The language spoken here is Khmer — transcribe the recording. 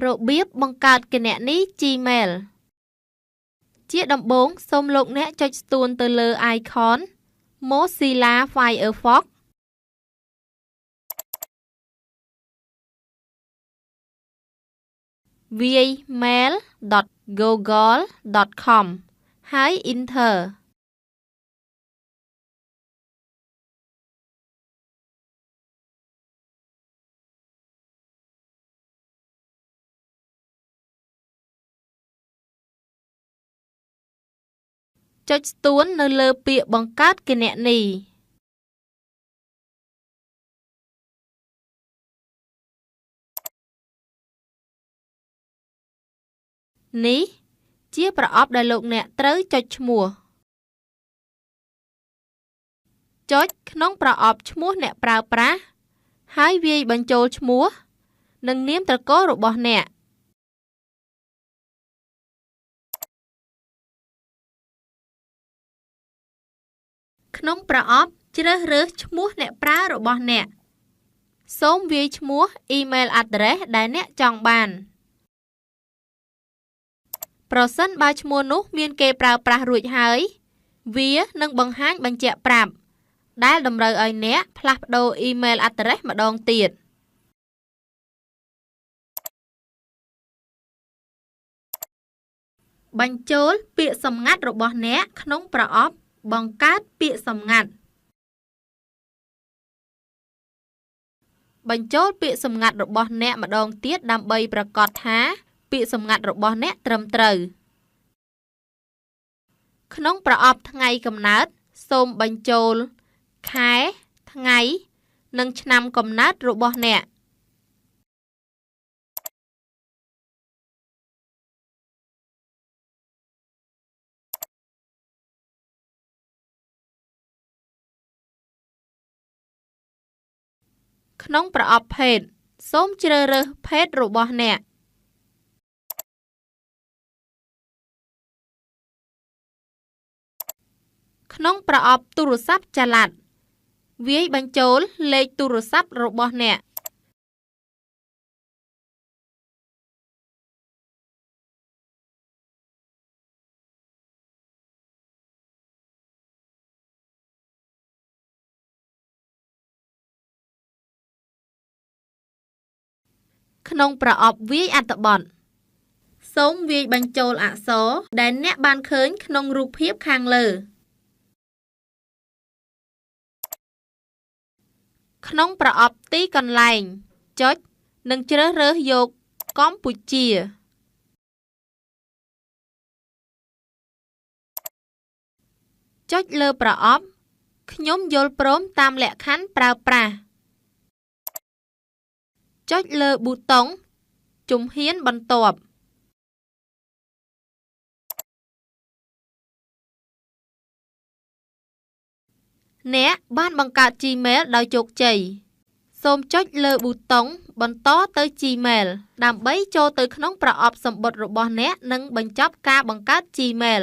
របៀបបង្កើតគណនី Gmail ជាដំបូងសូមលោកអ្នកចុចស្ទួនទៅលើ icon Mozilla Firefox វាយ mail.google.com ហើយ Enter ចុចស្ទួននៅលើពាក្យបង្កើតគណនីនេះជាប្រអប់ដែលលោកអ្នកត្រូវចុចឈ្មោះចុចក្នុងប្រអប់ឈ្មោះអ្នកប្រើប្រាស់ហើយវាយបញ្ចូលឈ្មោះនិងនាមត្រកូលរបស់អ្នកក្នុងប្រអប់ជ្រើសរើសឈ្មោះអ្នកប្រើរបស់អ្នកសូមវាយឈ្មោះ email address ដែលអ្នកចង់បានប្រសិនបើឈ្មោះនោះមានគេប្រើប្រាស់រួចហើយវានឹងបង្ហាញបញ្ជាក់ប្រាប់ដែលតម្រូវឲ្យអ្នកផ្លាស់ប្ដូរ email address ម្ដងទៀតបញ្ចូលពាក្យសម្ងាត់របស់អ្នកក្នុងប្រអប់បង្កើតពាក្យសម្ងាត់បញ្ចូលពាក្យសម្ងាត់របស់អ្នកម្ដងទៀតដើម្បីប្រាកដថាពាក្យសម្ងាត់របស់អ្នកត្រឹមត្រូវក្នុងប្រអប់ថ្ងៃកំណើតសូមបញ្ចូលខែថ្ងៃនិងឆ្នាំកំណើតរបស់អ្នកក្នុងប្រអប់ភេទសូមជ្រើសរើសភេទរបស់អ្នកក្នុងប្រអប់ទូរស័ព្ទចល័តវាយបញ្ចូលលេខទូរស័ព្ទរបស់អ្នកក្នុងប្រអប់វាយអត្ថបទសូមវាយបញ្ចូលអក្សរដែលអ្នកបានឃើញក្នុងរូបភាពខាងលើក្នុងប្រអប់ទីកន្លែងចុចនិងជ្រើសរើសយកកម្ពុជាចុចលើប្រអប់ខ្ញុំយល់ព្រមតាមលក្ខខណ្ឌប្រើប្រាស់ចុចលើប៊ូតុងជំហានបន្ទាប់អ្នកបានបង្កើត Gmail ដោយជោគជ័យសូមចុចលើប៊ូតុងបន្តទៅ Gmail ដើម្បីចូលទៅក្នុងប្រអប់សំបុត្ររបស់អ្នកនិងបញ្ចប់ការបង្កើត Gmail